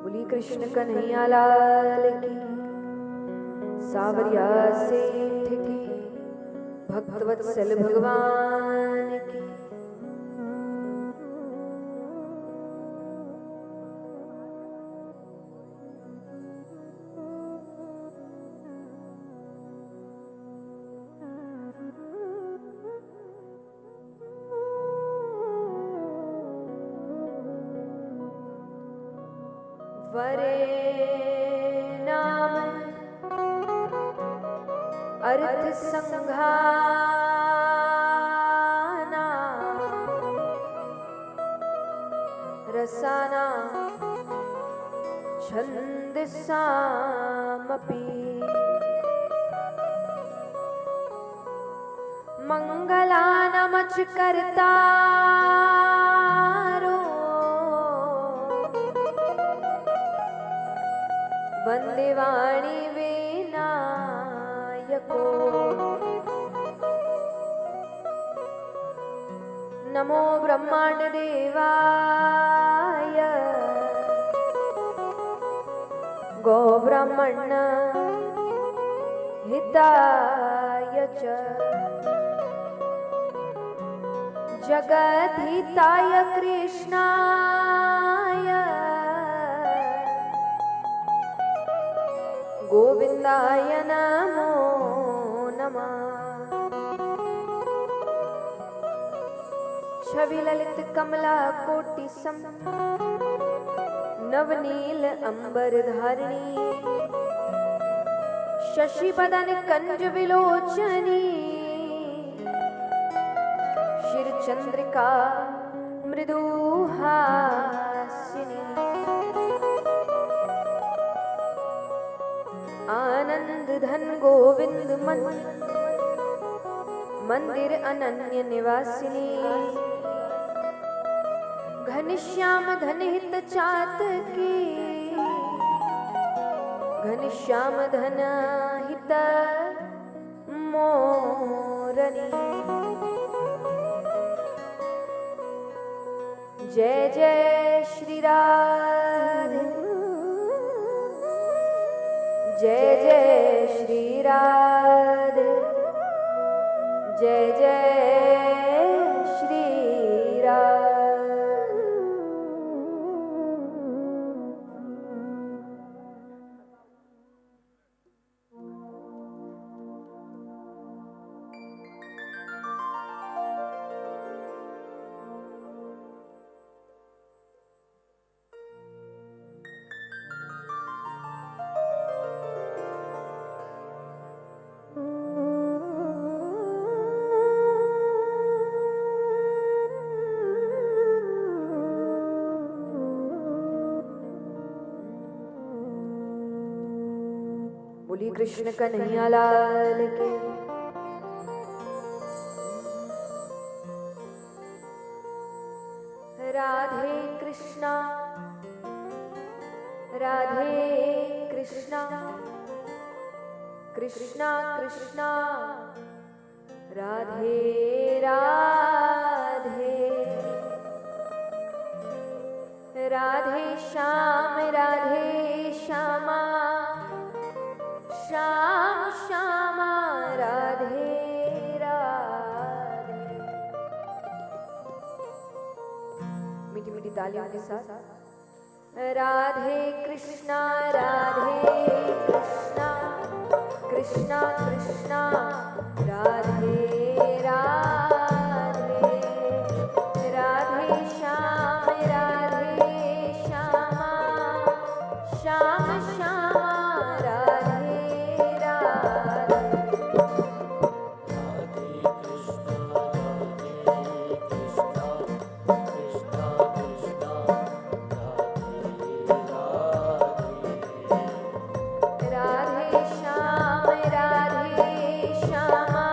बोली कृष्ण कन्हैया लाल की, सावरिया सेठ की, भक्तवत्सल भगवान की। वरे नाम अर्थ संघाना, रसाना छंदसामपि, मंगलानामच कर्तारो, वंदे वाणी विनायको। नमो ब्रह्मांड देवाय, गो ब्राह्मण हिताय च, जगद्धिताय कृष्णाय, गोविंदाय नमो नमः। छवि ललित कमला कोटि सम, नवनील अंबर धारिणी, शशि बदन कंज विलोचनी, शिर चंद्रिका मृदुहासिनी, आनंद धन गोविंद मंदिर अनन्य निवासिनी, घनश्याम धन हित चातकी, घनश्याम धन हित मोरनी। जय जय श्री राधे, जय जय श्री राधे, जय जय श्री राधे। बोली कृष्ण कन्हैया लाल की। राधे कृष्णा, राधे कृष्णा, कृष्णा कृष्णा, राधे राधे, राधे श्याम राधे श्यामा, श्याम श्यामा राधे राधे। मीठी मीठी तालियों के साथ राधे कृष्णा, राधे कृष्णा, कृष्णा कृष्णा, राधे राधे, राधे श्याम राधे श्यामा, श्याम श्यामा राधे राधे। राधे श्याम राधे श्यामा,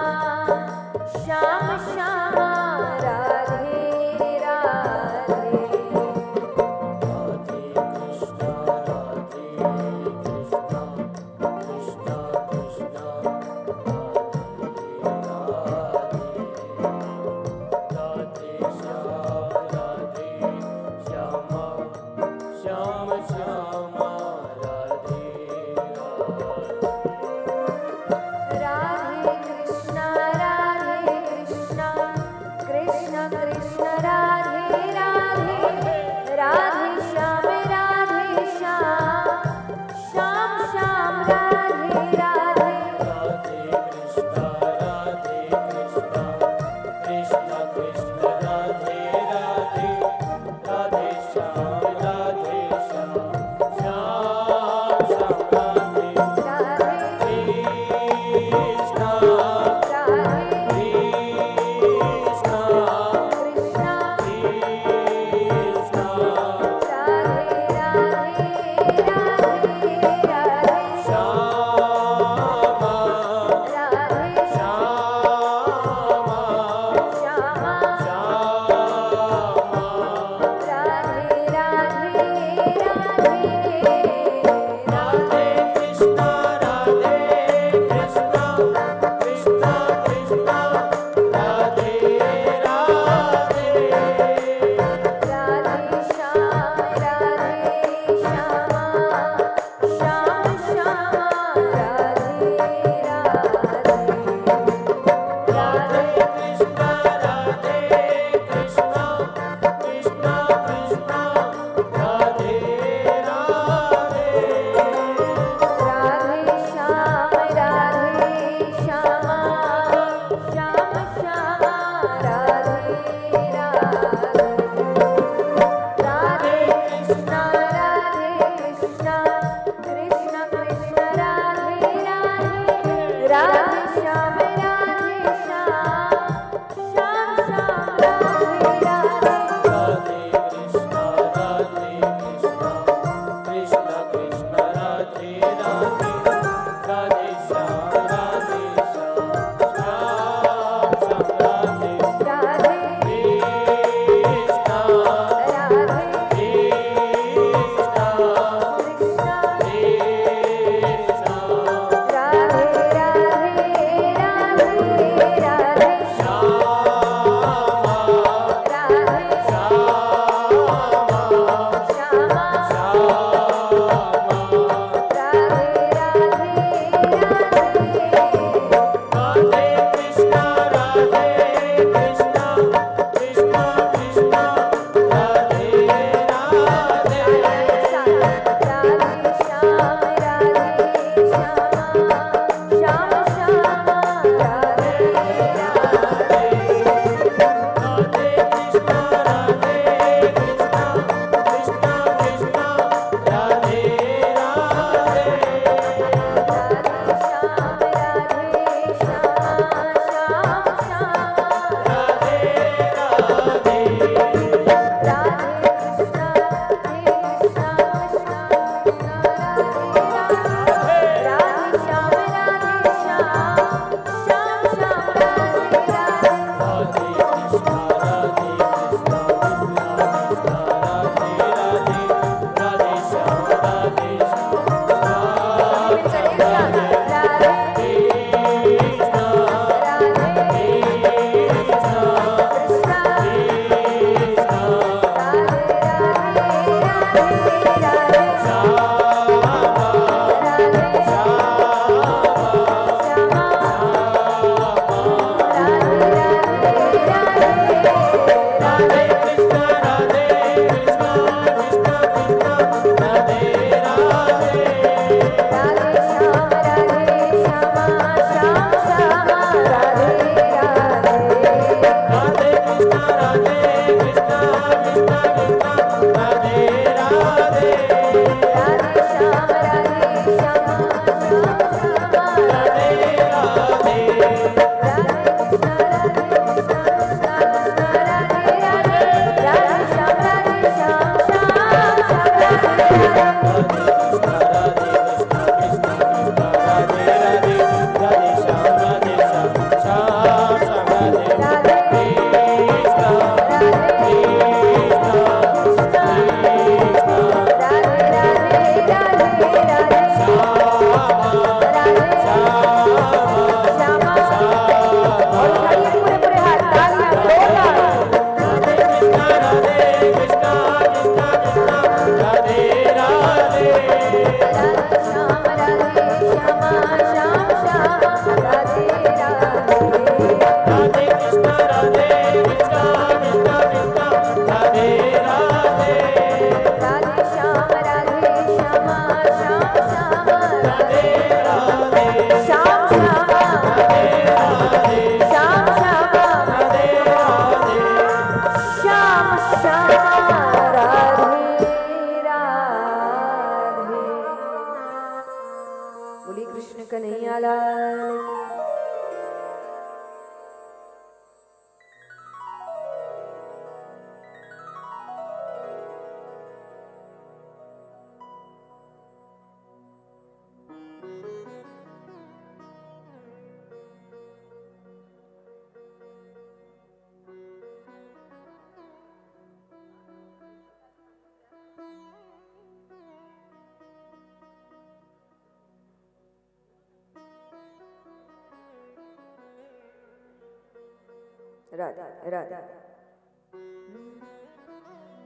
राधे राधे।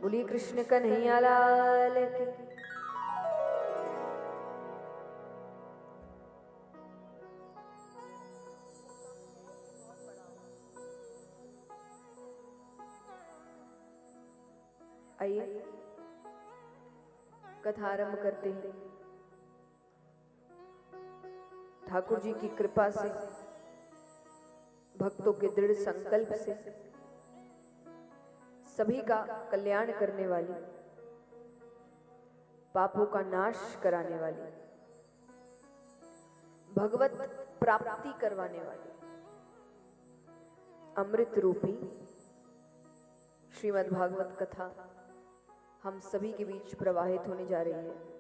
बोलिए कृष्ण कन्हैया लाल की। आइए कथा आरंभ करते हैं। ठाकुर जी की कृपा से, भक्तों के दृढ़ संकल्प से, सभी का कल्याण करने वाली, पापों का नाश कराने वाली, भगवत प्राप्ति करवाने वाली अमृत रूपी श्रीमद् भागवत कथा हम सभी के बीच प्रवाहित होने जा रही है।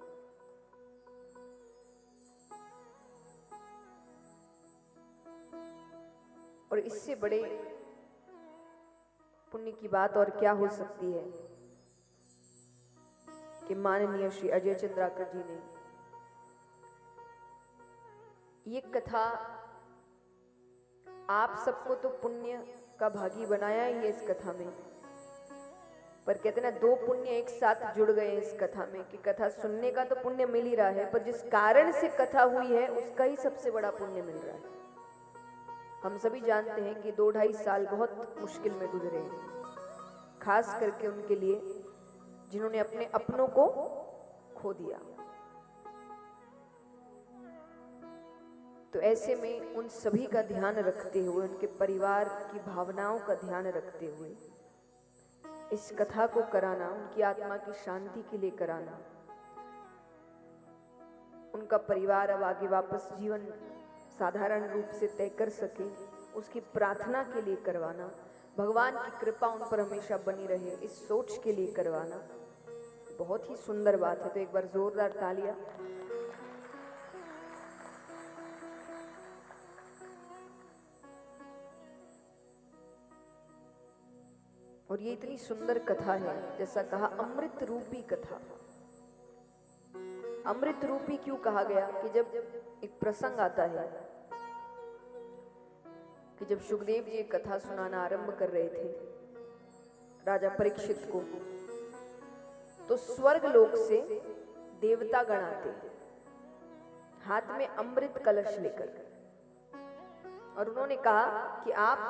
और इससे बड़े पुण्य की बात और क्या हो सकती है कि माननीय श्री अजय चंद्राकर जी ने ये कथा, आप सबको तो पुण्य का भागी बनाया ही है इस कथा में, पर कहते ना दो पुण्य एक साथ जुड़ गए इस कथा में कि कथा सुनने का तो पुण्य मिल ही रहा है, पर जिस कारण से कथा हुई है उसका ही सबसे बड़ा पुण्य मिल रहा है। हम सभी जानते हैं कि 2-2.5 साल बहुत मुश्किल में गुजरे हैं, खास करके उनके लिए जिन्होंने अपने अपनों को खो दिया। तो ऐसे में उन सभी का ध्यान रखते हुए, उनके परिवार की भावनाओं का ध्यान रखते हुए इस कथा को कराना, उनकी आत्मा की शांति के लिए कराना, उनका परिवार अब आगे वापस जीवन साधारण रूप से तय कर सके, उसकी प्रार्थना के लिए करवाना, भगवान की कृपा उन पर हमेशा बनी रहे, इस सोच के लिए करवाना बहुत ही सुंदर बात है। तो एक बार जोरदार तालियां। और ये इतनी सुंदर कथा है, जैसा कहा अमृत रूपी कथा। अमृत रूपी क्यों कहा गया कि जब एक प्रसंग आता है कि जब सुखदेव जी कथा सुनाना आरंभ कर रहे थे राजा परीक्षित को, तो स्वर्ग लोक से देवता गण आते हाथ में अमृत कलश लेकर, और उन्होंने कहा कि आप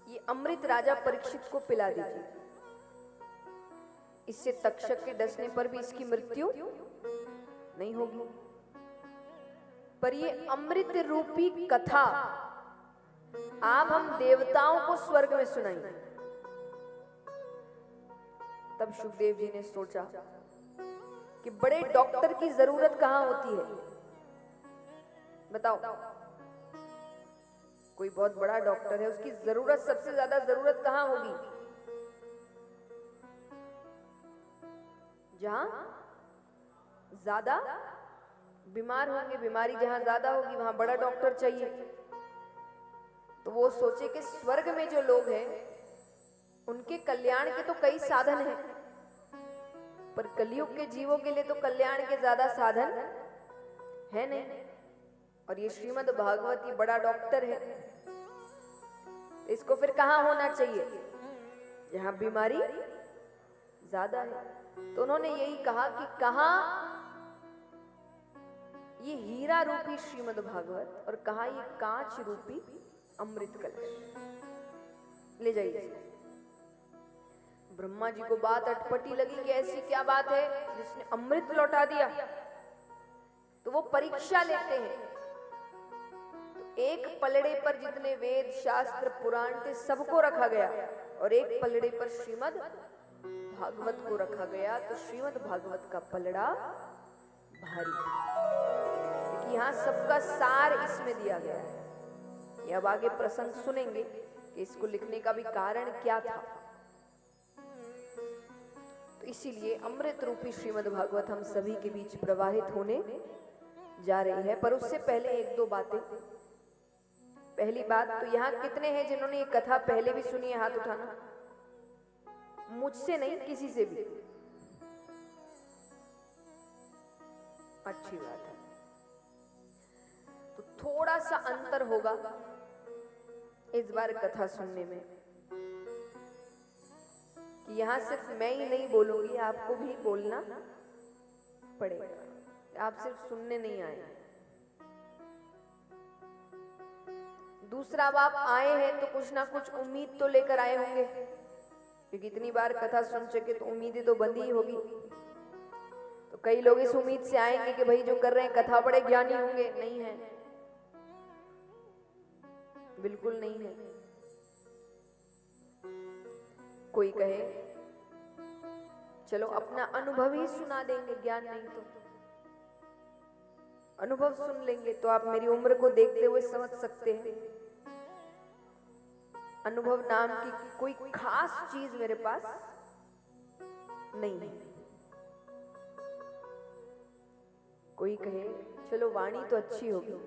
ये अमृत राजा परीक्षित को पिला दीजिए, इससे तक्षक के डसने पर भी इसकी मृत्यु नहीं होगी। पर ये अमृत रूपी कथा आप हम देवताओं को स्वर्ग में सुनाएंगे। तब सुखदेव जी ने सोचा कि बड़े डॉक्टर की जरूरत कहां होती है, बताओ। कोई बहुत बड़ा डॉक्टर है, उसकी जरूरत, सबसे ज्यादा जरूरत कहां होगी? जहां ज्यादा बीमार होंगे, बीमारी जहां ज्यादा होगी वहां बड़ा डॉक्टर चाहिए। तो वो सोचे कि स्वर्ग में जो लोग हैं उनके कल्याण के तो कई साधन हैं, पर कलयुग के जीवों के लिए तो कल्याण के ज्यादा साधन है नहीं। और ये श्रीमद् भागवत ये बड़ा डॉक्टर है, इसको फिर कहां होना चाहिए? जहां बीमारी ज्यादा है। तो उन्होंने यही कहा कि कहां ये हीरा रूपी श्रीमद् भागवत और कहां ये कांच रूपी अमृत कलश, ले जाइए। ब्रह्मा जी को बात अटपटी लगी कि ऐसी क्या बात है जिसने अमृत लौटा दिया। तो वो परीक्षा लेते हैं। तो एक पलड़े पर जितने वेद शास्त्र पुराण थे सबको रखा गया, और एक पलड़े पर श्रीमद् भागवत को रखा गया। तो श्रीमद् भागवत का पलड़ा भारी, क्योंकि यहाँ सबका सार इसमें दिया गया है। ये अब आगे प्रसंग सुनेंगे कि इसको लिखने का भी कारण क्या था। तो इसीलिए अमृत रूपी श्रीमद् भागवत हम सभी के बीच प्रवाहित होने जा रही है। पर उससे पहले एक दो बातें। पहली बात, तो यहाँ कितने हैं जिन्होंने ये कथा पहले भी सुनी है? हाथ उठाना। मुझसे नहीं, किसी से भी। अच्छी बात है। तो थोड़ा सा अंतर होगा इस बार कथा सुनने में कि यहाँ सिर्फ मैं ही नहीं बोलूंगी, आपको भी बोलना पड़ेगा। आप सिर्फ सुनने नहीं आए। दूसरा, अब आप आए हैं तो कुछ ना कुछ उम्मीद तो लेकर आए होंगे, क्योंकि इतनी बार कथा सुन चुके तो उम्मीदें तो बंधी ही होगी। तो कई लोग इस उम्मीद से आएंगे कि भाई जो कर रहे हैं कथा बड़े ज्ञानी होंगे। नहीं है, बिल्कुल नहीं है। कोई कहे चलो अपना अनुभव ही सुना देंगे, ज्ञान नहीं तो अनुभव सुन लेंगे। तो आप मेरी उम्र को देखते हुए समझ सकते हैं अनुभव नाम की कोई खास चीज मेरे पास नहीं है। कोई कहे चलो वाणी तो अच्छी होगी,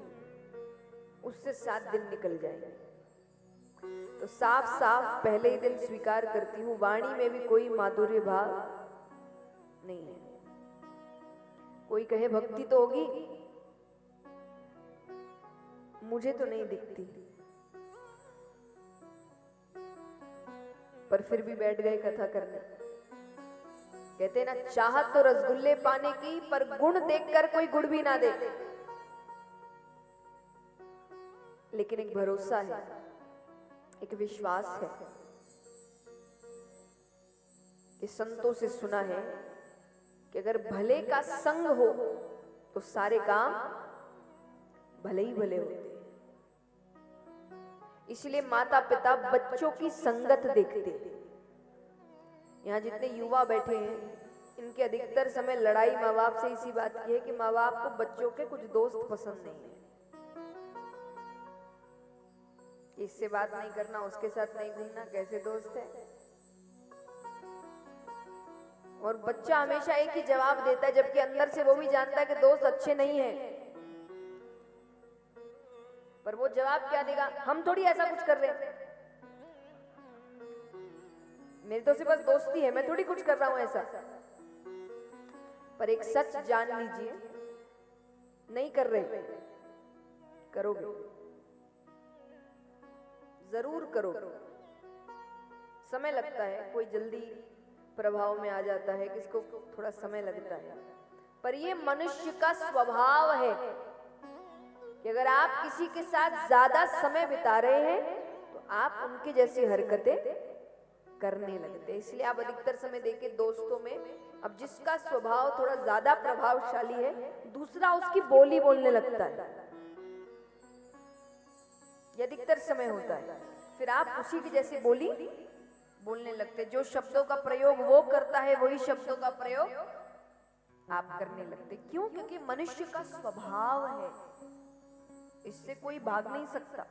उससे 7 दिन निकल जाएंगे। तो साफ साफ पहले ही दिन स्वीकार करती हूं, वाणी में भी कोई माधुर्य भाव नहीं है। कोई कहे भक्ति तो होगी, मुझे तो नहीं दिखती, पर फिर भी बैठ गए कथा करने। कहते ना, चाहत तो रसगुल्ले पाने की, पर गुण देखकर कोई गुड़ भी ना दे। लेकिन एक भरोसा है, एक विश्वास है कि संतों से सुना है कि अगर भले का संग हो तो सारे काम भले ही भले होते हैं। इसलिए माता पिता बच्चों की संगत देखते हैं। यहाँ जितने युवा बैठे हैं, इनके अधिकतर समय लड़ाई माँ बाप से इसी बात की है कि माँ बाप को बच्चों के कुछ दोस्त पसंद नहीं है। इससे बात नहीं करना, उसके साथ नहीं घूमना, कैसे दोस्त है। और बच्चा हमेशा एक ही जवाब देता है, जबकि अंदर से वो भी जानता है कि दोस्त अच्छे नहीं है, पर वो जवाब क्या देगा, हम थोड़ी ऐसा कुछ कर रहे हैं, मेरी तो सिर्फ बस दोस्ती है, मैं थोड़ी कुछ कर रहा हूं ऐसा। पर एक सच जान लीजिए, नहीं कर रहे, करोगे, जरूर करोगे। समय लगता है, कोई जल्दी प्रभाव में आ जाता है, किसको थोड़ा समय लगता है, पर ये मनुष्य का स्वभाव है कि अगर आप किसी के साथ ज्यादा समय बिता रहे हैं तो आप उनकी जैसी हरकतें करने लगते हैं। इसलिए आप अधिकतर समय देखे दोस्तों में, अब जिसका स्वभाव थोड़ा ज्यादा प्रभावशाली है, दूसरा उसकी बोली बोलने लगता है, ये अधिकतर समय होता है। फिर आप उसी की जैसी बोली बोलने लगते, जो शब्दों का प्रयोग वो करता है वही शब्दों का प्रयोग आप करने लगते। क्यों? क्योंकि मनुष्य का स्वभाव है, इससे कोई भाग नहीं सकता।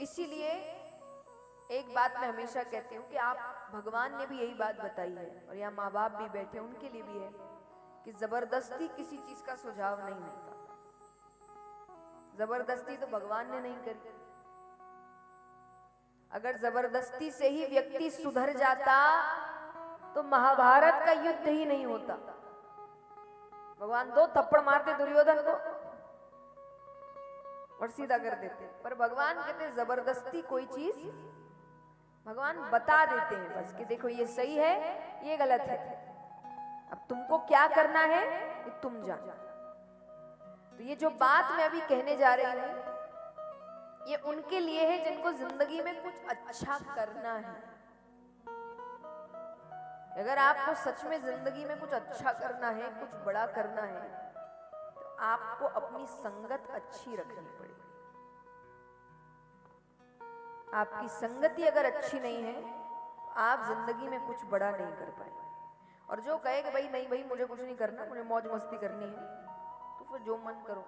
इसीलिए एक बात मैं हमेशा कहती हूँ कि आप, भगवान ने भी यही बात बताई है, और यहाँ माँ बाप भी बैठे उनके लिए भी है कि जबरदस्ती किसी चीज का सुझाव नहीं मिलता। जबरदस्ती तो भगवान ने नहीं करी। अगर जबरदस्ती से ही व्यक्ति सुधर जाता तो महाभारत का युद्ध ही नहीं होता। भगवान 2 थप्पड़ मारते दुर्योधन को और सीधा कर देते, पर भगवान कहते जबरदस्ती कोई चीज भगवान बता देते हैं बस कि देखो ये सही है, ये गलत है, अब तुमको क्या करना है ये तुम जानो। तो ये जो बात मैं अभी कहने जा रही हूं, ये उनके लिए है जिनको जिंदगी में कुछ अच्छा करना है। अगर आपको सच में जिंदगी में कुछ अच्छा करना है, कुछ बड़ा करना है, तो आपको अपनी संगत अच्छी रखनी पड़ेगी। आपकी संगति अगर अच्छी नहीं है तो आप जिंदगी में कुछ बड़ा नहीं कर पाएंगे। और जो कहे कि भाई नहीं भाई मुझे कुछ नहीं करना, मुझे मौज मस्ती करनी है, तो फिर जो मन करो,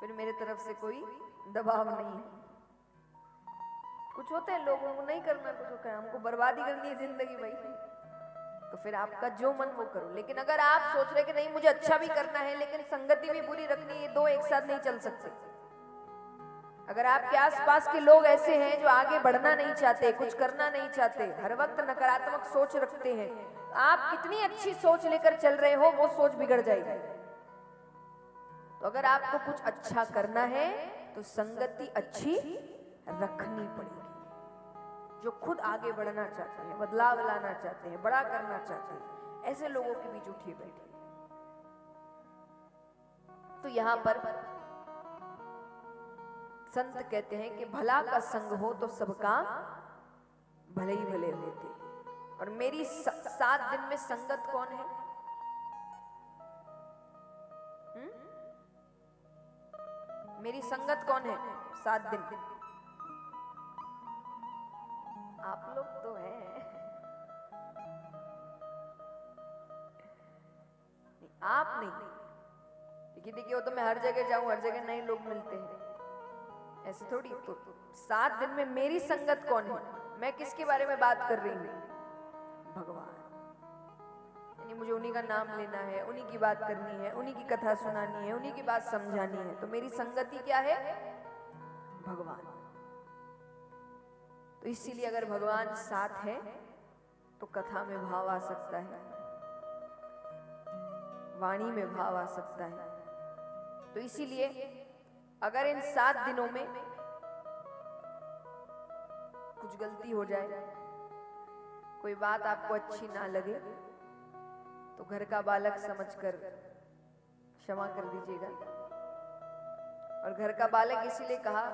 फिर मेरे तरफ से कोई दबाव नहीं है। कुछ होते हैं लोगों को नहीं करना, कुछ होता है हमको बर्बादी करनी है जिंदगी भाई, तो फिर आपका जो मन वो करो। लेकिन अगर आप सोच रहे कि नहीं मुझे अच्छा भी करना है लेकिन संगति भी बुरी रखनी है, 2 एक साथ नहीं चल सकते। अगर आपके आसपास के लोग ऐसे हैं जो आगे बढ़ना नहीं चाहते, कुछ करना नहीं चाहते, हर वक्त नकारात्मक सोच रखते हैं, आप कितनी अच्छी सोच लेकर चल रहे हो वो सोच बिगड़ जाएगी। तो तो अगर आपको कुछ अच्छा करना है तो संगति अच्छी रखनी पड़ेगी। जो खुद आगे बढ़ना चाहते हैं, बदलाव लाना चाहते हैं, बड़ा करना चाहते हैं, ऐसे लोगों के बीच उठिए बैठिए। तो यहां पर संत कहते हैं कि भला का संग हो तो सबका भले ही भले होते हैं। और मेरी 7 दिन में संगत कौन है? मेरी संगत कौन है 7 दिन? आप लोग तो हैं। आप नहीं, देखिए वो तो मैं हर जगह जाऊं, हर जगह नए लोग मिलते हैं, ऐसे थोड़ी। तो 7 दिन में मेरी संगत कौन है? मैं किसके बारे में बात कर रही हूँ? भगवान। यानी मुझे उन्हीं का नाम लेना है, उन्हीं की बात करनी है, उन्हीं की कथा सुनानी है, उन्हीं की बात समझानी है। तो मेरी संगति क्या है? भगवान। तो इसीलिए अगर भगवान साथ है तो कथा में भाव आ सकता है, वाणी में भाव आ सकता है। तो इसीलिए अगर इन 7 दिनों में कुछ गलती हो जाए, कोई बात आपको अच्छी ना लगे, तो घर का बालक समझकर क्षमा कर दीजिएगा। और घर का बालक इसीलिए कहा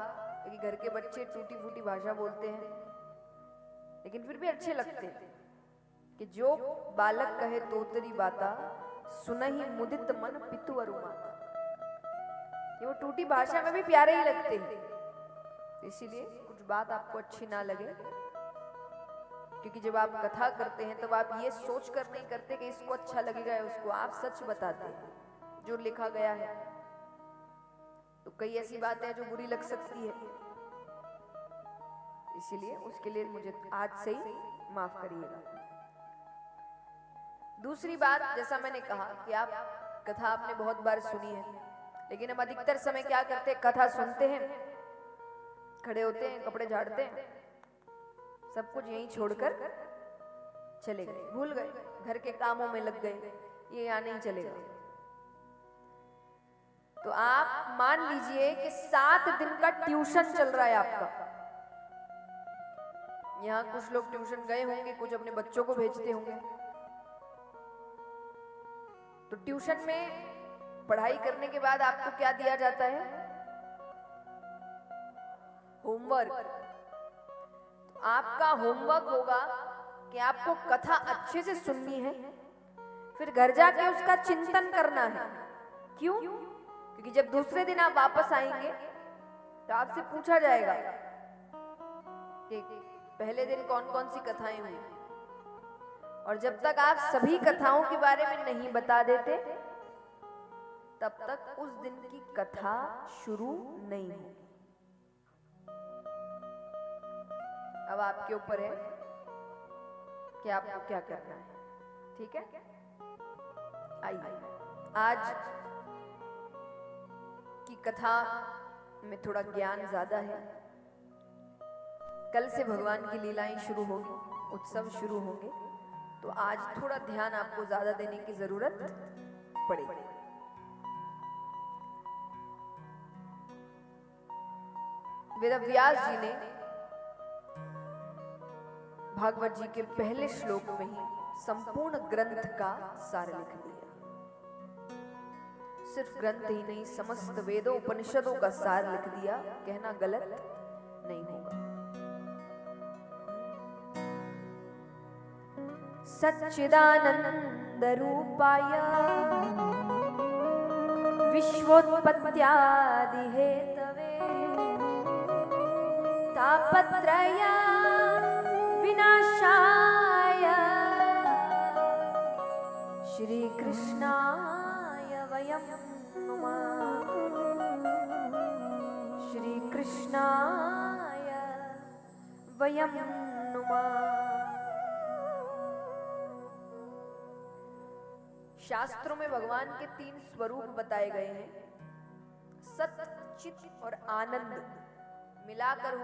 कि घर के बच्चे टूटी फूटी भाषा बोलते हैं, लेकिन फिर भी अच्छे लगते हैं। कि जो बालक कहे तोतरी बाता, सुनहि मुदित मन पितु अरु माता। कि वो टूटी भाषा में भी प्यारे ही लगते हैं। इसीलिए कुछ बात आपको अच्छी ना लगे, क्योंकि जब आप कथा करते हैं तब आप ये सोच कर नहीं करते कि इसको अच्छा लगेगा या उसको, आप सच बताते हैं जो लिखा गया है। तो कई ऐसी बातें हैं जो बुरी लग सकती है, इसीलिए उसके लिए मुझे आज से ही माफ करिएगा। दूसरी बात, जैसा मैंने कहा कि आप कथा आपने बहुत बार सुनी है, लेकिन हम अधिकतर समय क्या करते हैं? कथा सुनते हैं, खड़े होते हैं, कपड़े झाड़ते हैं, सब कुछ यहीं छोड़कर चले गए, भूल गए, घर के कामों में लग गए, ये यहाँ नहीं चलेगा। तो आप मान लीजिए कि 7 दिन का ट्यूशन चल रहा है आपका। यहाँ कुछ लोग ट्यूशन गए होंगे, कुछ अपने बच्चों को भेजते होंगे। तो ट्यूशन में पढ़ाई करने के बाद आपको क्या दिया जाता है? होमवर्क। तो आपका होमवर्क होगा कि आपको कथा अच्छे से सुननी है, फिर घर जाके उसका चिंतन करना है। क्यों? क्योंकि जब दूसरे दिन आप वापस आएंगे तो आपसे पूछा जाएगा कि पहले दिन कौन कौन सी कथाएं हुई। और जब तक आप सभी कथाओं के बारे में नहीं बता देते, तब तक उस दिन की कथा शुरू नहीं होगी। अब आपके ऊपर है कि आपको क्या करना है। ठीक है, आइए आज की कथा में थोड़ा ज्ञान ज्यादा है। कल से भगवान की लीलाएं शुरू होगी, उत्सव शुरू होंगे, तो आज थोड़ा ध्यान आपको ज्यादा देने की जरूरत पड़ेगी। वेदव्यास जी ने भागवत जी के पहले श्लोक में ही संपूर्ण ग्रंथ का सार लिख दिया। सिर्फ ग्रंथ ही नहीं, समस्त वेदों उपनिषदों का सार लिख दिया। कहना गलत नहीं होगा। सच्चिदानंद रूपाय विश्वोत्पत्त्यादि हेतवे तापत्रय विनाशाय श्री कृष्णाय वयं नुमः। श्री कृष्णाय वयं नुमः। शास्त्रों में भगवान के 3 स्वरूप बताए गए हैं, सत, चित और आनंद। मिलाकर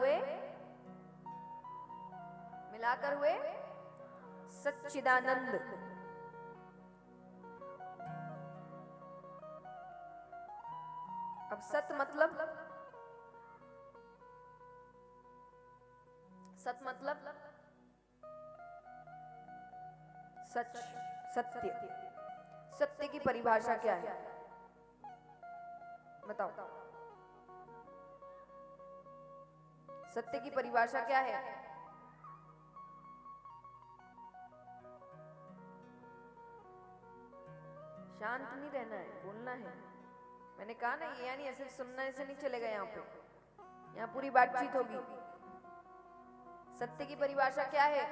हुए सच्चिदानंद। अब सत मतलब सच, सत्य। सत्य की परिभाषा क्या है बताओ? सत्य की परिभाषा क्या है? शांत नहीं रहना है, बोलना है। मैंने कहा ना, ये यानी ऐसे सुनने से नहीं चलेगा। यहाँ पे, यहाँ पूरी बातचीत होगी। सत्य की परिभाषा क्या है?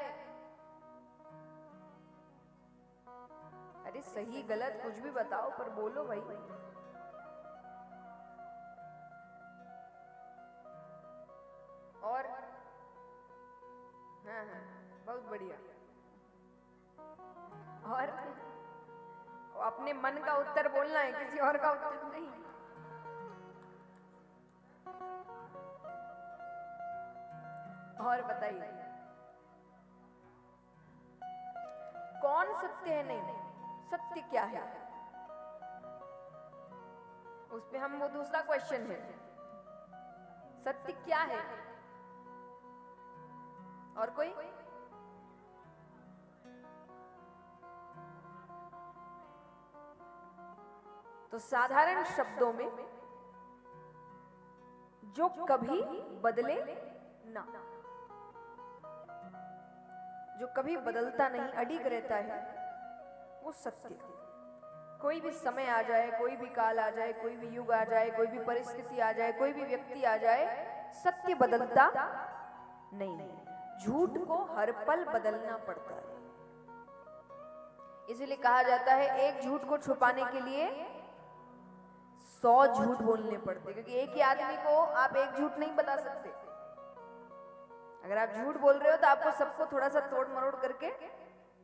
अरे सही गलत कुछ भी बताओ, पर बोलो भाई। और हाँ, बहुत बढ़िया। और अपने मन का उत्तर बोलना है, किसी और का उत्तर नहीं। और बताइए, कौन सत्य है? नहीं, सत्य क्या है? उस पे हम, वो दूसरा क्वेश्चन है, सत्य क्या है? और कोई? तो साधारण शब्दों में, जो कभी बदले ना, जो कभी बदलता नहीं, अडिग रहता है, वो सत्य। कोई भी समय आ जाए, कोई भी काल आ जाए, कोई भी युग आ जाए, कोई भी परिस्थिति आ जाए, कोई भी व्यक्ति आ जाए, सत्य बदलता नहीं। झूठ को हर पल बदलना पड़ता है। इसलिए कहा जाता है, एक झूठ को छुपाने के लिए 100 झूठ बोलने पड़ते, क्योंकि एक ही आदमी को आप एक झूठ नहीं बता सकते। अगर आप झूठ बोल रहे हो तो आपको सबको थोड़ा सा तोड़ मरोड़ करके,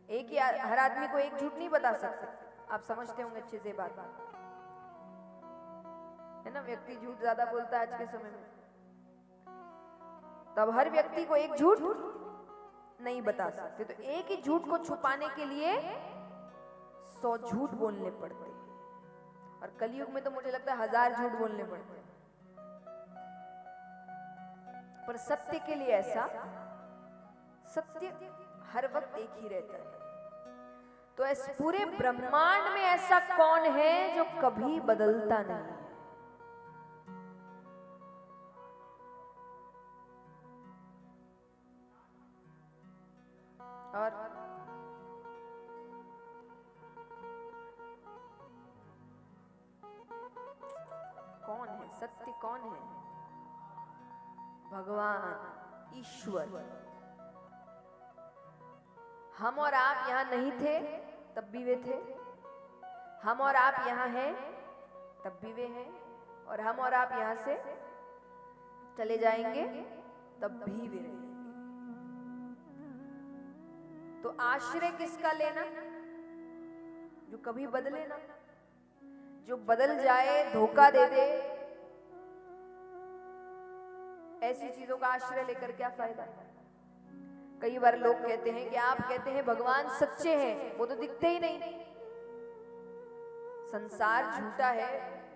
एक ही हर आदमी को एक झूठ नहीं बता सकते। आप समझते होंगे अच्छे से बात, है ना? व्यक्ति झूठ ज्यादा बोलता है आज के समय में, तब हर व्यक्ति को एक झूठ नहीं बता सकते। तो एक ही झूठ को छुपाने के लिए 100 झूठ बोलने पड़ते हैं। और कलयुग में तो मुझे लगता है 1000 झूठ बोलने पड़ते हैं। पर सत्य के लिए ऐसा, सत्य हर वक्त एक ही रहता है। तो इस पूरे ब्रह्मांड में ऐसा कौन है जो कभी बदलता नहीं है? और कौन है सत्य? कौन है? भगवान, ईश्वर। हम और आप यहां नहीं थे तब भी वे थे, हम और आप यहां हैं तब भी वे हैं, और हम और आप यहां से चले जाएंगे तब भी वे रहेंगे। तो आश्रय किसका लेना? जो कभी बदले ना, जो बदल जाए, धोखा दे दे, ऐसी चीजों का आश्रय लेकर क्या फायदा? कई बार लोग कहते हैं कि आप कहते हैं भगवान सच्चे हैं, वो तो दिखते ही नहीं। संसार झूठा है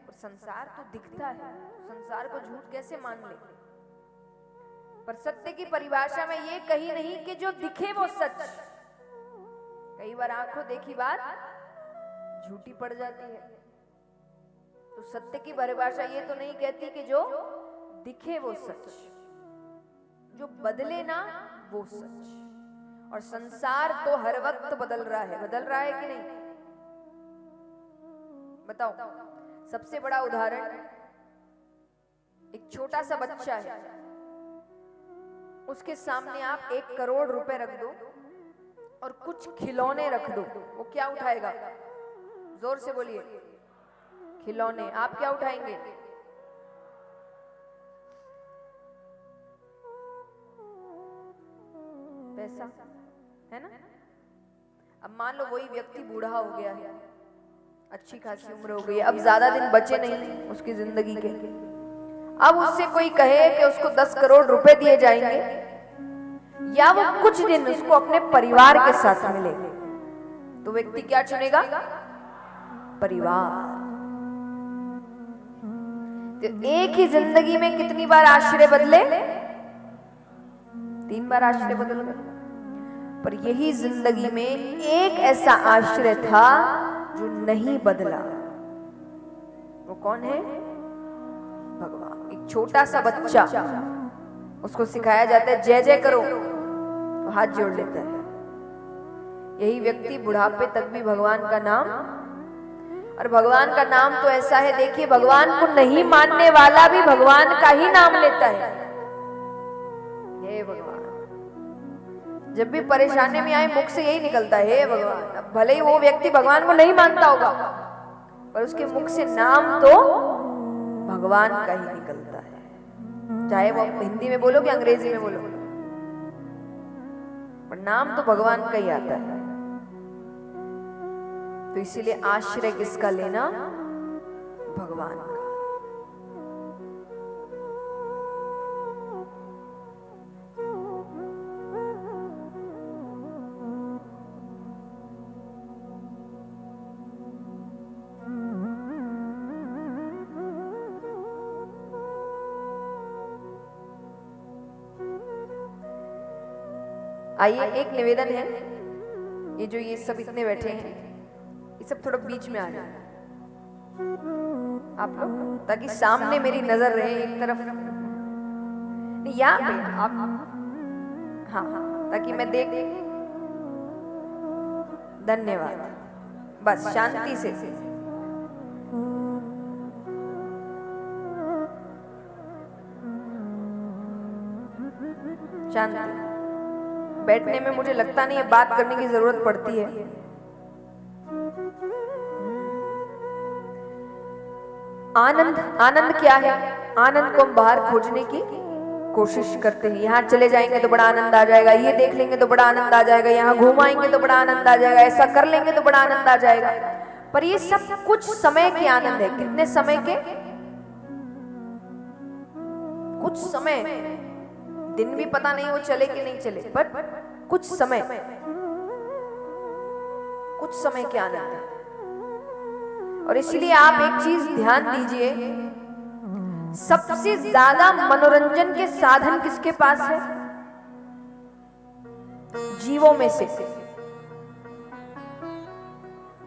और संसार तो दिखता है, संसार को झूठ कैसे मान ले? पर सत्य की परिभाषा में ये कही नहीं कि जो दिखे वो सच। कई बार आंखों देखी बात झूठी पड़ जाती है। तो सत्य की परिभाषा ये तो नहीं कहती कि जो दिखे वो सच, जो बदले ना वो सच। और संसार तो हर वक्त बदल रहा है। बदल रहा है कि नहीं? बताओ। सबसे बड़ा उदाहरण, एक छोटा सा बच्चा है, उसके सामने आप 1 करोड़ रुपए रख दो और कुछ खिलौने रख दो, वो क्या उठाएगा? जोर से बोलिए। खिलौने। आप क्या उठाएंगे? पैसा, है ना? अब मान लो वही व्यक्ति बूढ़ा हो गया है, अच्छी खासी उम्र हो गई, अब ज्यादा दिन बचे नहीं उसकी जिंदगी के। अब उससे कोई कहे कि उसको 10 करोड़ रुपए दिए जाएंगे या वो कुछ दिन उसको अपने परिवार के साथ मिलेंगे, तो व्यक्ति क्या चुनेगा? परिवार। तो एक ही जिंदगी में कितनी बार आश्रय बदले? 3 बार आश्रय बदल गए। पर यही जिंदगी में एक ऐसा आश्रय था जो नहीं बदला। वो कौन है? भगवान। एक छोटा सा बच्चा, उसको सिखाया जाता है जय जय करो, तो हाथ जोड़ लेता है। यही व्यक्ति बुढ़ापे तक भी भगवान का नाम, और भगवान का नाम तो ऐसा है, देखिए भगवान को नहीं मानने वाला भी भगवान का ही नाम लेता है। हे भगवान, जब भी परेशानी में आए मुख से यही निकलता है, हे भगवान। अब भले ही वो व्यक्ति भगवान को नहीं मानता होगा, पर उसके मुख से नाम तो भगवान का ही निकलता है, चाहे वो हिंदी में बोलो कि अंग्रेजी में बोलो, पर नाम तो भगवान का ही आता है। तो इसीलिए आश्रय किसका लेना? भगवान का। आइए, एक निवेदन है, ये सब इतने बैठे हैं, ये सब थोड़ा बीच में आ जाए आप लोग, ताकि सामने मेरी नजर रहे, एक तरफ यहाँ पे आप, हाँ, ताकि मैं देख। धन्यवाद। बस शांति से। शांति। बैठने में मुझे लगता नहीं है बात करने की जरूरत पड़ती है। आनंद, आनंद क्या है? आनंद को हम बाहर खोजने की कोशिश करते हैं। यहाँ चले जाएंगे तो बड़ा आनंद आ जाएगा, ये देख लेंगे तो बड़ा आनंद आ जाएगा, यहाँ घुमाएंगे तो बड़ा आनंद आ जाएगा, ऐसा कर लेंगे तो बड़ा आनंद आ जाएगा। पर ये सब कुछ समय के आनंद है। कितने समय के? कुछ समय, दिन भी पता नहीं वो चले कि नहीं चले, पर कुछ समय के आनंद है। और इसलिए आप एक चीज ध्यान दीजिए, सबसे ज्यादा मनोरंजन के साधन किसके पास है? जीवों में से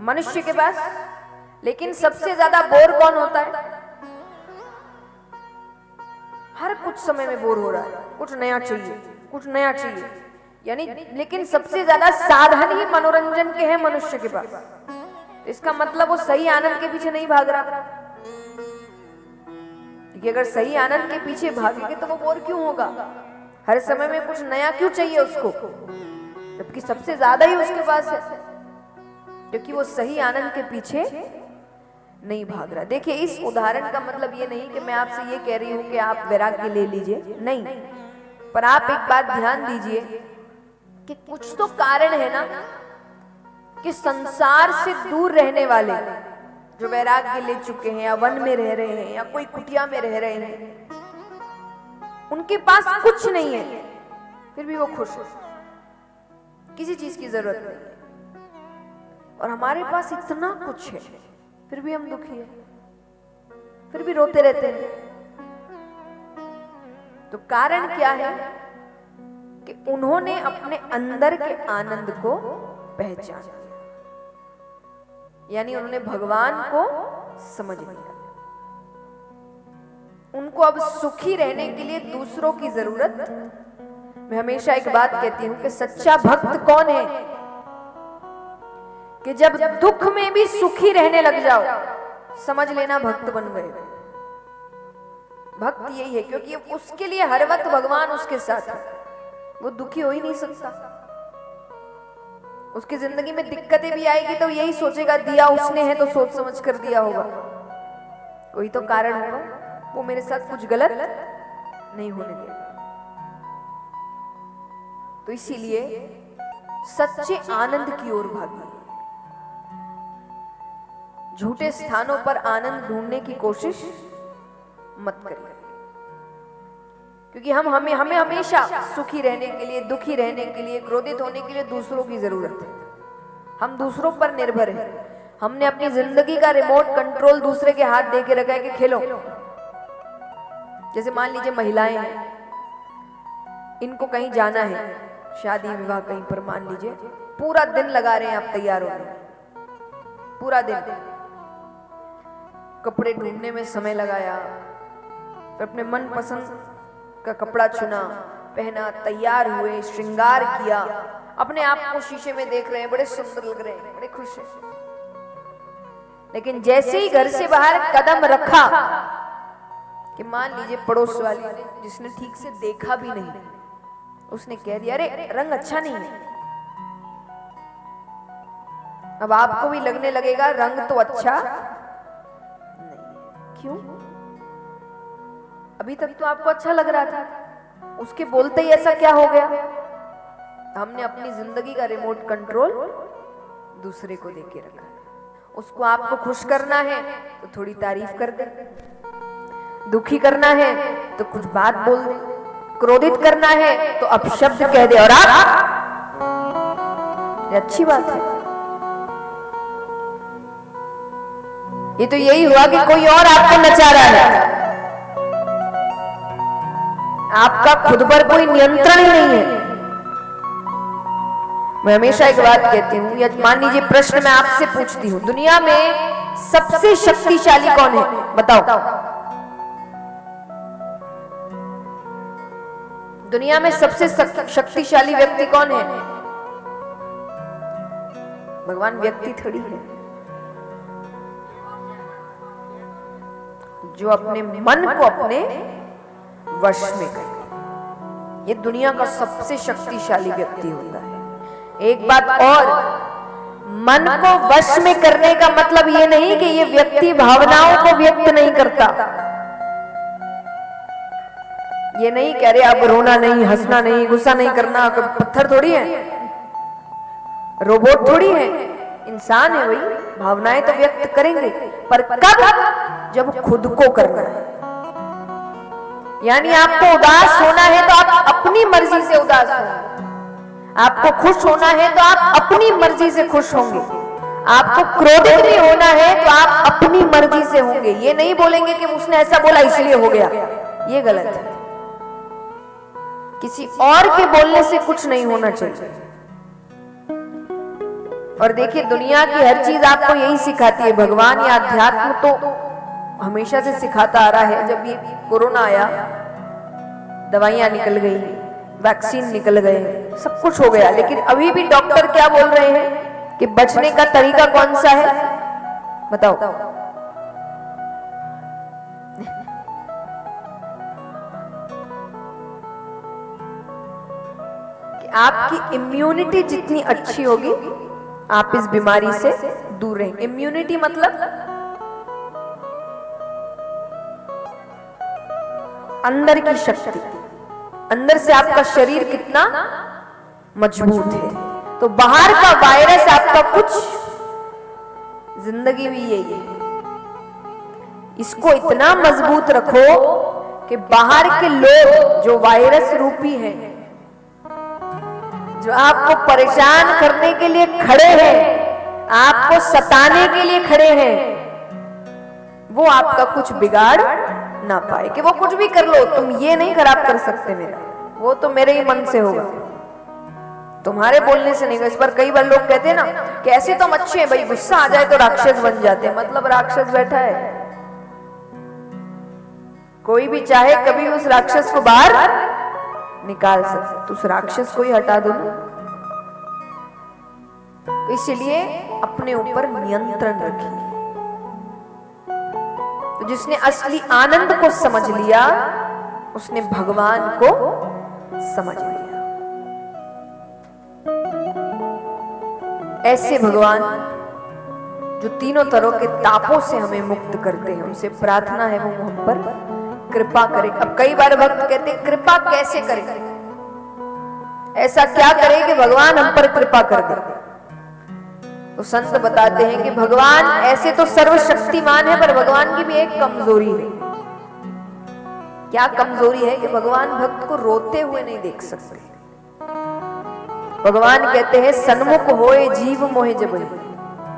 मनुष्य के पास। लेकिन सबसे ज्यादा बोर कौन होता है? हर कुछ समय में बोर हो रहा है, कुछ नया चाहिए, कुछ नया चाहिए, यानी लेकिन सबसे ज्यादा साधन ही मनोरंजन के हैं मनुष्य के पास। इसका मतलब वो सही आनंद के पीछे नहीं भाग रहा। कि अगर सही आनंद के पीछे भागेंगे तो वो बोर क्यों होगा? हर समय में कुछ नया क्यों चाहिए उसको, जबकि सबसे ज्यादा ही उसके पास है, क्योंकि वो सही आनंद के पीछे नहीं भाग रहा। देखिए, इस उदाहरण का मतलब ये नहीं कि मैं आपसे ये कह रही हूं कि आप वैराग्य ले लीजिए, नहीं, पर आप एक बात ध्यान दीजिए कि कुछ तो कारण है ना कि संसार से दूर रहने वाले जो वैराग्य ले चुके हैं, या वन में रह रहे हैं, या कोई कुटिया में रह रहे हैं, उनके पास कुछ नहीं है, फिर भी वो खुश है, किसी चीज की जरूरत नहीं। और हमारे पास इतना कुछ है, फिर भी हम दुखी हैं, फिर भी रोते रहते हैं। तो कारण क्या है? कि उन्होंने अपने अंदर के आनंद को पहचाना, यानी उन्होंने भगवान को समझ लिया। उनको अब सुखी रहने के लिए दूसरों की जरूरत। मैं हमेशा एक बात कहती हूं कि सच्चा भक्त कौन है? कि जब दुख में भी सुखी रहने लग जाओ, समझ लेना भक्त बन गए। भक्त यही है, क्योंकि उसके लिए हर वक्त भगवान उसके साथ है, वो दुखी हो ही नहीं सकता। उसकी जिंदगी में दिक्कतें भी आएगी तो यही सोचेगा दिया उसने है तो सोच समझ कर दिया होगा, कोई तो कारण होगा, वो मेरे साथ कुछ गलत नहीं होने देगा। तो इसीलिए सच्चे आनंद की ओर भागिए। झूठे स्थानों पर आनंद ढूंढने की कोशिश मत करिए, क्योंकि हमें हमेशा सुखी रहने के लिए, दुखी रहने के लिए, क्रोधित होने के लिए दूसरों की जरूरत है। हम दूसरों पर निर्भर हैं। हमने अपनी जिंदगी का रिमोट कंट्रोल दूसरे के हाथ दे के रखा है कि खेलो, जैसे मान लीजिए महिलाएं हैं, इनको कहीं जाना है, शादी विवाह कहीं पर मान लीजिए, पूरा दिन लगा रहे हैं आप तैयार होने में, पूरा दिन कपड़े ढूंढने में समय लगाया, फिर अपने मन पसंद का कपड़ा चुना, पहना, तैयार हुए, श्रृंगार किया, अपने आप को शीशे में देख रहे हैं, बड़े सुंदर लग रहे हैं, बड़े खुश हैं। लेकिन जैसे ही घर से बाहर कदम रखा कि मान लीजिए पड़ोस वाली ने, जिसने ठीक से देखा भी नहीं, उसने कह दिया अरे रंग अच्छा नहीं है, अब आपको भी लगने लगेगा रंग तो अच्छा नहीं। क्यों? अभी तक तो आपको अच्छा लग रहा था, उसके बोलते ही ऐसा क्या हो गया? हमने अपनी जिंदगी का रिमोट कंट्रोल दूसरे को देके रखा। उसको आपको खुश करना है तो थोड़ी तारीफ कर दे, दुखी करना है तो कुछ बात बोल दे, क्रोधित करना है तो अपशब्द कह दे, और आप, ये अच्छी बात है। ये तो यही हुआ कि कोई और आपको नचा रहा है, आपका खुद पर कोई नियंत्रण ही नहीं है। मैं हमेशा एक बात कहती हूँ, या मान लीजिए प्रश्न मैं आपसे पूछती हूँ, दुनिया में सबसे शक्तिशाली कौन है? बताओ। दुनिया में सबसे शक्तिशाली व्यक्ति कौन है? भगवान व्यक्ति थोड़ी है, जो अपने मन को अपने वश में करे, ये दुनिया का सबसे शक्तिशाली व्यक्ति होता है। एक बात और, मन को वश में करने का मतलब ये नहीं कि ये व्यक्ति भावनाओं को व्यक्त नहीं करता। ये नहीं कह रहे अब रोना नहीं, हंसना नहीं, गुस्सा नहीं करना, पत्थर थोड़ी है, रोबोट थोड़ी है, इंसान है, वही भावनाएं तो व्यक्त करेंगे, पर कब? जब खुद को करना है। यानी आपको उदास होना है तो आप अपनी मर्जी से उदास होंगे, आपको खुश होना है तो आप अपनी मर्जी से खुश होंगे, आपको क्रोधित भी होना है तो आप अपनी मर्जी से होंगे। ये नहीं बोलेंगे कि उसने ऐसा बोला इसलिए हो गया, ये गलत है। किसी और के बोलने से कुछ नहीं होना चाहिए। और देखिए, दुनिया की हर चीज आपको यही सिखाती है, भगवान या अध्यात्म तो हमेशा से सिखाता आ रहा है। जब ये कोरोना आया, दवाइयां निकल गई, वैक्सीन निकल गए, सब कुछ हो गया, लेकिन अभी भी डॉक्टर क्या बोल रहे हैं कि बचने का तरीका कौन सा है? बताओ। कि आपकी इम्यूनिटी जितनी अच्छी होगी, आप इस बीमारी से दूर रहेंगे। इम्यूनिटी मतलब अंदर की शक्ति, अंदर से आपका शरीर कितना मजबूत है। तो बाहर का वायरस आपका कुछ, जिंदगी भी यही है, इसको इतना मजबूत रखो कि बाहर के लोग जो वायरस रूपी हैं, जो आपको परेशान करने के लिए खड़े हैं, आपको सताने के लिए खड़े हैं, वो आपका कुछ बिगाड़ ना पाए। कि वो कुछ भी कर लो, तुम ये नहीं खराब कर सकते मेरा, वो तो मेरे ही मन से होगा, तुम्हारे बोलने से नहीं। इस पर कई बार लोग कहते हैं ना कि ऐसे तो हम अच्छे हैं भाई, गुस्सा आ जाए तो राक्षस बन जाते हैं। मतलब राक्षस बैठा है, कोई भी चाहे कभी उस राक्षस को बाहर निकाल सकते, तो उस राक्षस को ही हटा दो ना। तो इसलिए अपने ऊपर नियंत्रण रखिए। तो जिसने असली आनंद को समझ लिया, उसने भगवान को समझ लिया। ऐसे भगवान जो तीनों तरह के तापों से हमें मुक्त करते हैं, उनसे प्रार्थना है वो हम पर कृपा करें। अब कई बार भक्त कहते हैं कृपा कैसे करें, ऐसा क्या करें कि भगवान हम पर कृपा कर दे। तो संत बताते हैं कि भगवान ऐसे तो सर्वशक्तिमान है, पर भगवान की भी एक कमजोरी है। क्या कमजोरी है? कि भगवान भक्त को रोते हुए नहीं देख सकते। भगवान कहते हैं सन्मुख होए जीव मोहे जब,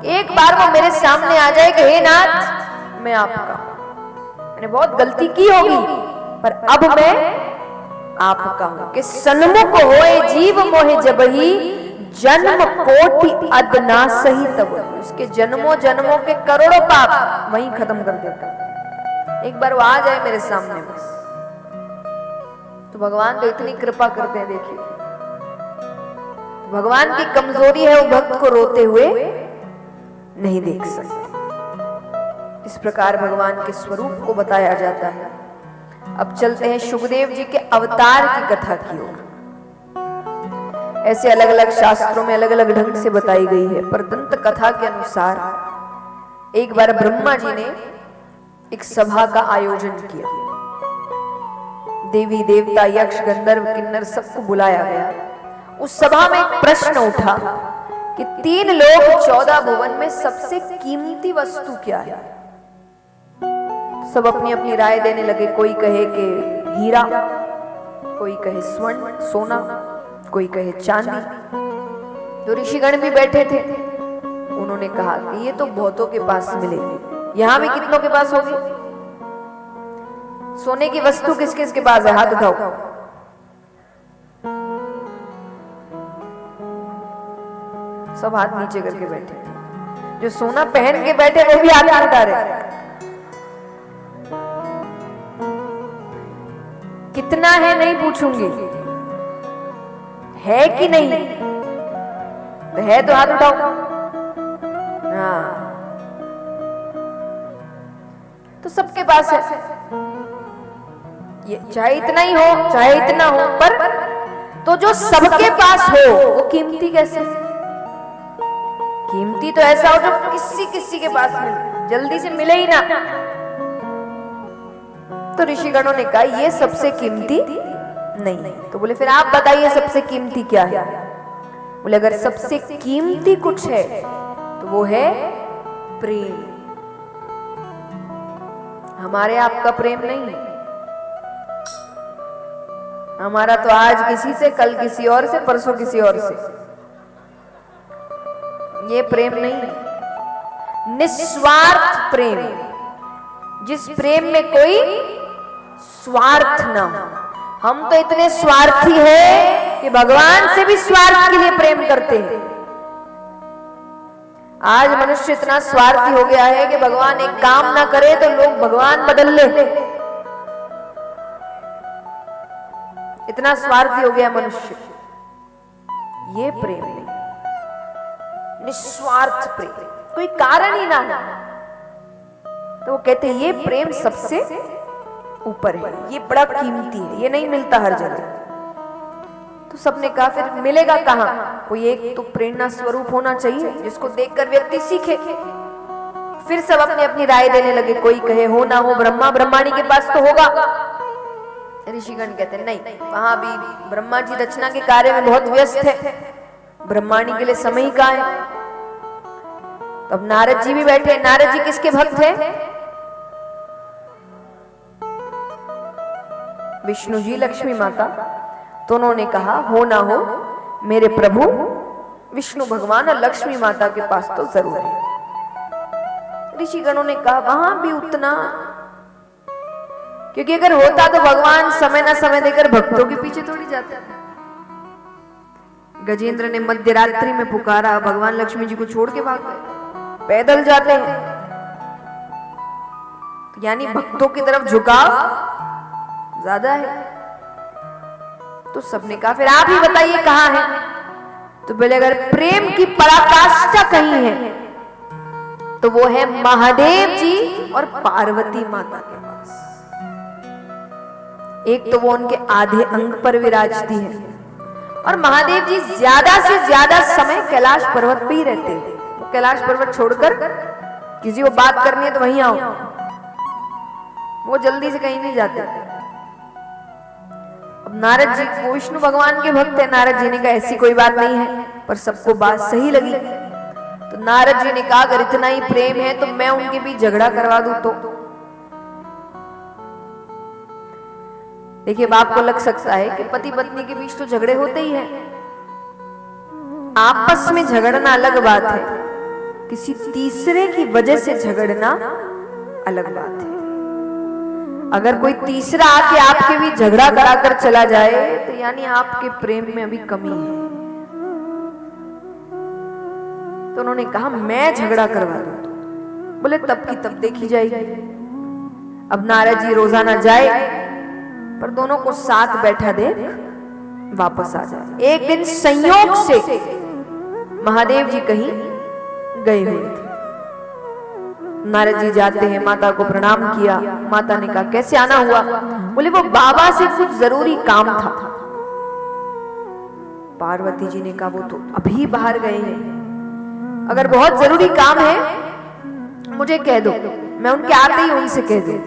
एक बार वो मेरे सामने आ जाए कि हे नाथ मैं आपका, मैंने बहुत गलती की होगी, पर अब मैं आपका हूं। कि सन्मुख होए जीव मोहे जबही, जन्म कोटि अदना सही तब। उसके जन्मों जन्मों के करोड़ों पाप वहीं खत्म कर देता। एक बार वो आ जाए मेरे सामने बस, तो भगवान तो इतनी कृपा करते हैं। देखिए, भगवान की कमजोरी है, वो भक्त को रोते हुए नहीं देख सकते। इस प्रकार भगवान के स्वरूप को बताया जाता है। अब चलते हैं सुखदेव जी के अवतार की कथा की ओर। ऐसे अलग अलग शास्त्रों में अलग अलग ढंग से बताई गई है, पर दंत कथा के अनुसार एक बार ब्रह्मा जी ने एक सभा का आयोजन किया। देवी देवता यक्ष गंधर्व किन्नर सबको बुलाया गया। उस सभा में एक प्रश्न उठा कि 3 लोग 14 भुवन में सबसे कीमती वस्तु क्या है। सब अपनी अपनी राय देने लगे। कोई कहे कि हीरा, कोई कहे स्वर्ण सोना, कोई कहे चांदी। जो ऋषिगण भी बैठे थे उन्होंने कहा कि ये तो बहुतों के पास मिलेगी। यहां भी कितनों के पास होगी? सोने की वस्तु किस किस के पास है? हाथ उठाओ। सब हाथ नीचे करके बैठे। जो सोना पहन के बैठे वो भी हाथ उठा रहे। कितना है नहीं पूछूंगी, है कि नहीं? है तो हाथ उठाओ। हाँ, तो सबके पास है। ये चाहे इतना ही हो चाहे इतना हो, पर तो जो सबके पास हो वो कीमती कैसे? कीमती तो ऐसा हो जो किसी किसी के पास मिले, जल्दी से मिले ही ना। तो ऋषिगणों ने कहा ये सबसे कीमती नहीं। तो बोले फिर आप बताइए सबसे कीमती क्या है? बोले अगर सबसे कीमती कुछ है तो वो है प्रेम। हमारे आपका प्रेम नहीं, हमारा तो आज किसी से, कल किसी और से, परसों किसी और से। ये प्रेम नहीं, निस्वार्थ प्रेम, जिस प्रेम में कोई स्वार्थ ना हो। हम तो इतने स्वार्थी हैं कि भगवान से भी स्वार्थ के लिए प्रेम करते हैं। आज मनुष्य इतना स्वार्थी हो गया है कि भगवान एक काम ना करे तो लोग भगवान बदल ले। इतना स्वार्थी हो गया मनुष्य। ये प्रेम नहीं, निस्वार्थ प्रेम, कोई कारण ही ना हो। तो वो कहते हैं ये प्रेम सबसे ऊपर है, ये बड़ा कीमती है, ये नहीं मिलता हर जगह। तो सबने कहा फिर मिलेगा कहां? कोई एक तो प्रेरणा स्वरूप होना चाहिए जिसको देखकर व्यक्ति सीखे। फिर सब अपनी अपनी राय देने लगे। कोई कहे हो ना हो ब्रह्मा, ब्रह्माणी के पास तो होगा। ऋषिगण कहते नहीं, वहां भी ब्रह्मा जी रचना के कार्य में बहुत व्यस्त है, ब्रह्माणी के लिए समय ही कहां है। तो अब नारद जी भी बैठे। नारद जी किसके भक्त हैं? विष्णु जी, लक्ष्मी माता। तो उन्होंने कहा हो ना हो मेरे प्रभु विष्णु भगवान और लक्ष्मी माता के पास तो जरूर है। ऋषिगणों ने कहा वहां भी उतना, क्योंकि अगर होता तो भगवान समय ना समय देकर भक्तों के पीछे थोड़ी जाते। गजेंद्र ने मध्य रात्रि में पुकारा, भगवान लक्ष्मी जी को छोड़ के भाग गए। पैदल जाते हैं, यानी भक्तों की तरफ झुकाव ज्यादा है। तो सबने कहा फिर आप ही बताइए कहां है? तो बोले अगर प्रेम की पराकाष्ठा कहीं है तो वो है महादेव जी और पार्वती माता के पास। एक तो वो उनके आधे अंग पर विराजती है, और महादेव जी ज्यादा से ज्यादा समय कैलाश पर्वत पे ही रहते हैं। वो कैलाश पर्वत छोड़कर किसी को बात करनी है तो वहीं आओ, वो जल्दी से कहीं नहीं जाते। अब नारद जी वो विष्णु भगवान के भक्त है। नारद जी ने कहा ऐसी कोई बात नहीं है, पर सबको बात सही लगी। तो नारद जी ने कहा अगर इतना ही प्रेम है तो मैं उनके बीच झगड़ा करवा दूं तो। देखिए बाप को लग सकता है कि पति पत्नी के बीच तो झगड़े होते ही हैं, आपस में झगड़ना अलग बात है, किसी तीसरे की वजह से झगड़ना अलग बात है। अगर कोई तीसरा आके आपके भी झगड़ा कराकर चला जाए तो यानी आपके प्रेम में अभी कमी है। तो उन्होंने कहा मैं झगड़ा करवा दूं। बोले तब की तब देखी जाएगी। अब नारद जी रोजाना जाए पर दोनों को साथ बैठा देख वापस आ जाए। एक दिन संयोग से महादेव जी कहीं गए हुए थे। नारद जी जाते हैं, माता को प्रणाम किया। माता ने कहा कैसे आना हुआ? बोले वो बाबा से कुछ जरूरी काम था। पार्वती जी ने कहा वो तो अभी बाहर गए हैं, अगर बहुत जरूरी काम है मुझे कह दो, मैं उनके आते ही उनसे कह दूं।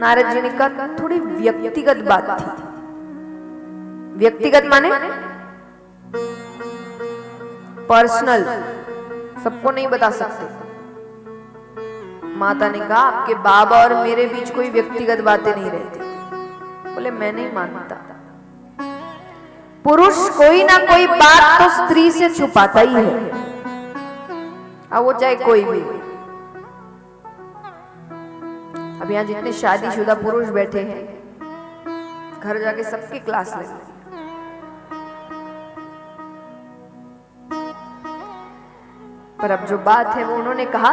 नारद जी ने कहा थोड़ी व्यक्तिगत बात थी। व्यक्तिगत माने पर्सनल, सबको नहीं बता सकते। माता ने कहा आपके बाबा और मेरे बीच कोई व्यक्तिगत बातें नहीं रहती। बोले मैं नहीं मानता। पुरुष कोई ना कोई बात तो स्त्री से छुपाता ही है, अब वो चाहे कोई भी। अब यहाँ जितने शादीशुदा पुरुष बैठे हैं, घर जाके सबकी क्लास लगी। पर अब जो बात है वो उन्होंने कहा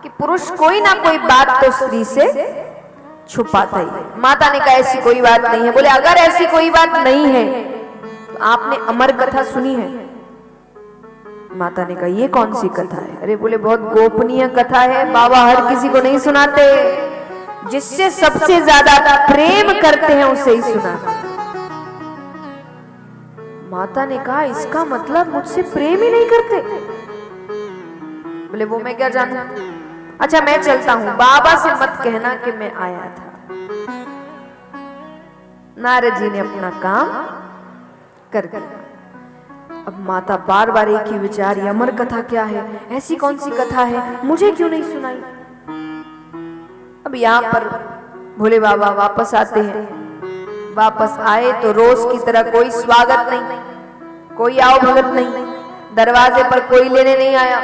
कि पुरुष कोई ना कोई बात तो स्त्री से छुपाता ही है। माता ने कहा ऐसी कोई बात नहीं है। बोले अगर ऐसी कोई बात नहीं है तो आपने अमर कथा सुनी है? माता ने कहा ये कौन सी कथा है? अरे बोले बहुत गोपनीय कथा है, बाबा हर किसी को नहीं सुनाते, जिससे सबसे ज्यादा प्रेम करते हैं उसे ही सुनाते। माता ने कहा इसका मतलब मुझसे प्रेम ही नहीं करते? बोले वो मैं क्या जानूं? अच्छा मैं चलता हूं, बाबा से मत कहना कि मैं आया था। नारद जी ने अपना काम कर दिया। अब माता बार बार एक ही विचार, अमर कथा क्या है, ऐसी कौन सी कथा है, मुझे क्यों नहीं सुनाई? अब यहाँ पर भोले बाबा वापस आते हैं। वापस आए तो रोज की तरह कोई स्वागत नहीं, कोई आओ भगत नहीं, दरवाजे पर कोई लेने नहीं आया,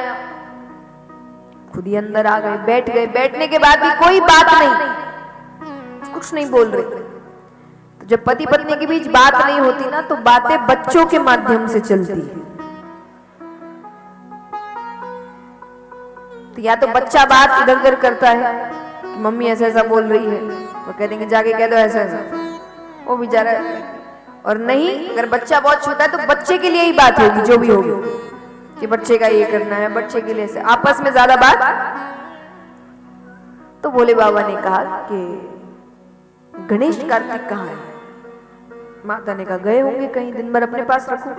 खुद ही अंदर आ गए, बैठ गए। बैठने के बाद भी कोई बात नहीं, कुछ नहीं बोल रहे। तो जब पति पत्नी के बीच बात नहीं होती ना, तो बातें बच्चों के माध्यम से चलती है। तो या तो बच्चा बात इधर उधर करता है कि मम्मी ऐसा ऐसा बोल रही है, वो कह देंगे जाके कह दो ऐसा ऐसा, वो बेचारा। और नहीं, अगर बच्चा बहुत छोटा है तो बच्चे के लिए ही बात होगी, जो भी होगी कि बच्चे का ये करना है, बच्चे के लिए से आपस में ज्यादा बात। तो भोले बाबा ने कहा कि गणेश कार्तिक कहाँ है? माता ने कहा गए होंगे कहीं, दिन भर अपने पास रखो।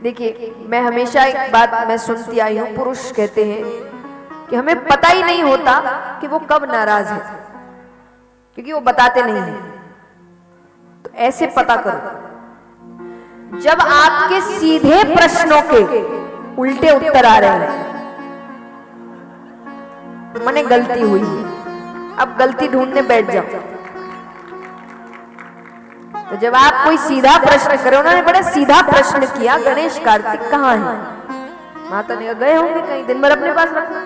देखिए मैं हमेशा एक बात मैं सुनती आई हूं, पुरुष कहते हैं कि हमें पता ही नहीं होता कि वो कब नाराज है, क्योंकि वो बताते नहीं है। तो ऐसे पता करो, जब आपके सीधे प्रश्नों के उल्टे उत्तर आ रहे हैं, मैंने गलती हुई, अब गलती ढूंढने बैठ जाओ। तो जब आप कोई सीधा प्रश्न करो, उन्होंने बड़ा सीधा प्रश्न किया, गणेश कार्तिक कहाँ है? माता ने कहा गए होंगे कहीं, दिन भर अपने पास रखना।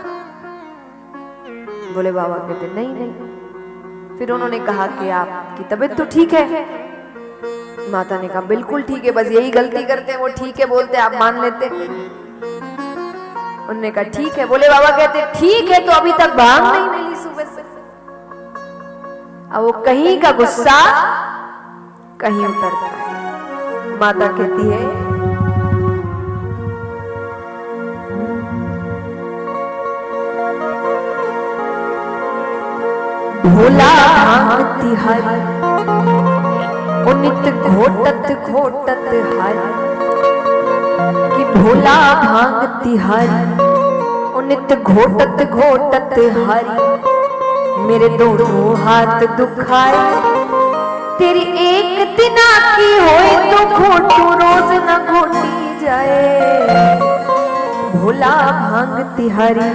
बोले बाबा कहते नहीं नहीं। फिर उन्होंने कहा कि आपकी तबीयत तो ठीक है? माता ने कहा बिल्कुल ठीक है, बस यही गलती करते हैं, वो ठीक है बोलते आप मान लेते। उन्होंने कहा ठीक है। बोले बाबा कहते ठीक है, तो अभी तक भांग नहीं ली सुबह से। अब वो कहीं का गुस्सा कहीं उतरता है। माता कहती है भोला भांग तिहारी नित घोटत घोटत हरि, कि भोला भांग तिहारी नित घोटत घोटत हरि, मेरे दोनों हाथ दुखाए, तेरी एक दिना की होए तो घोटू रोज न घोटी जाए। भोला भांग तिहारी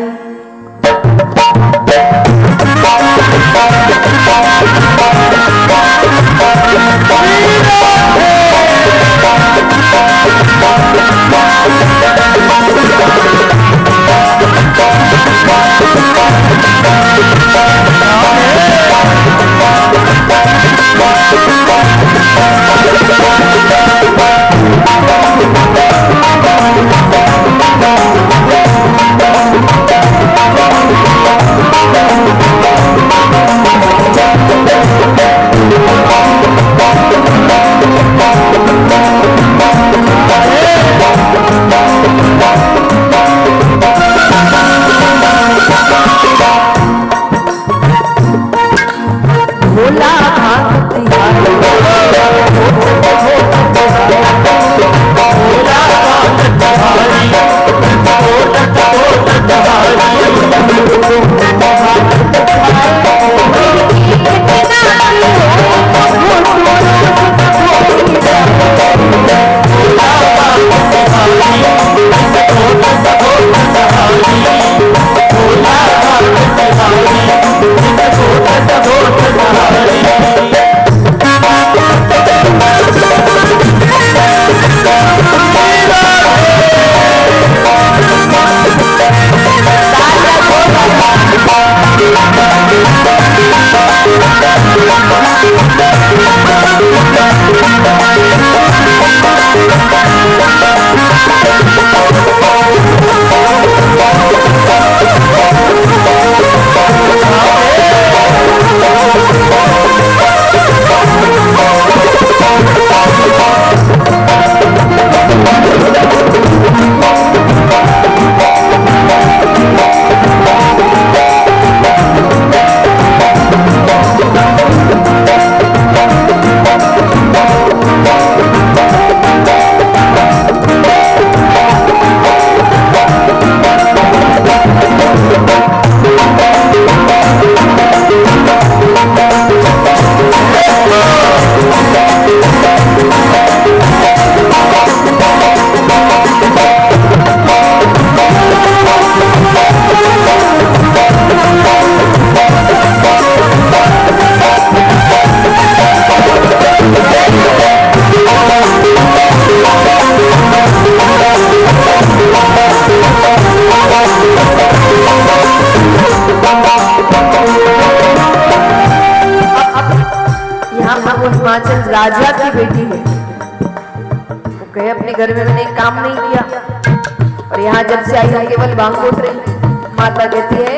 हिमाचल राजा की बेटी है, वो कहे अपने घर में मैंने काम नहीं किया और यहाँ जब से आई है केवल भांग घोट रही। माता कहती है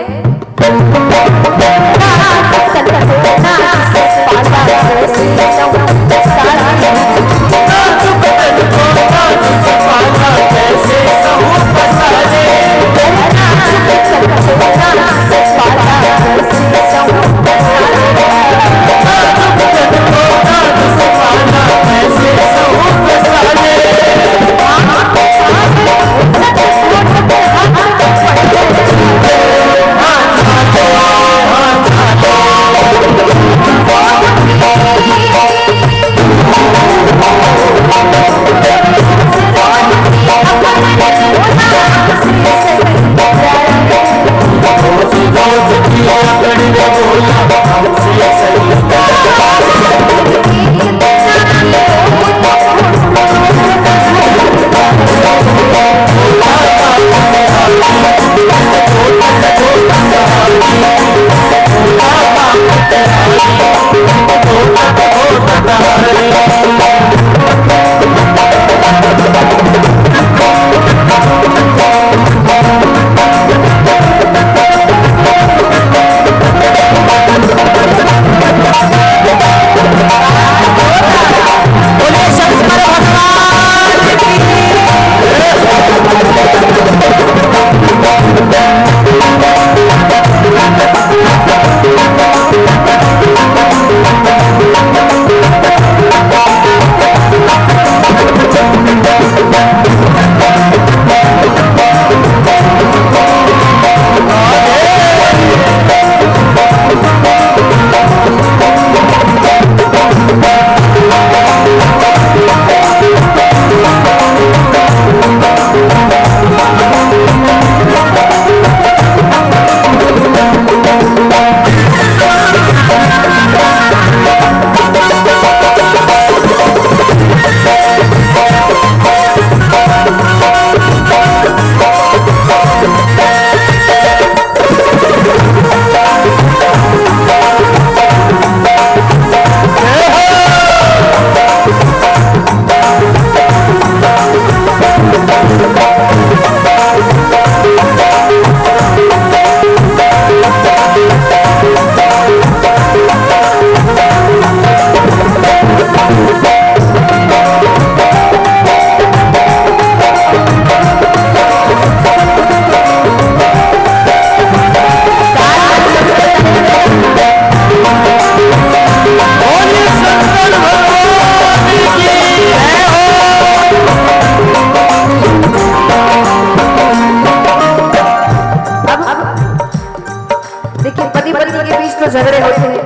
झगड़े होते हैं।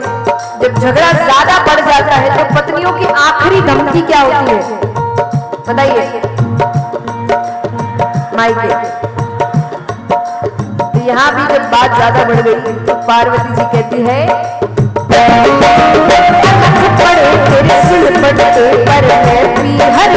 जब झगड़ा ज्यादा बढ़ जाता है तो पत्नियों की आखिरी धमकी क्या होती है बताइए मायके। तो यहाँ भी जब बात ज्यादा बढ़ गई तो पार्वती जी कहती है पड़े तेरे सिर पर है हर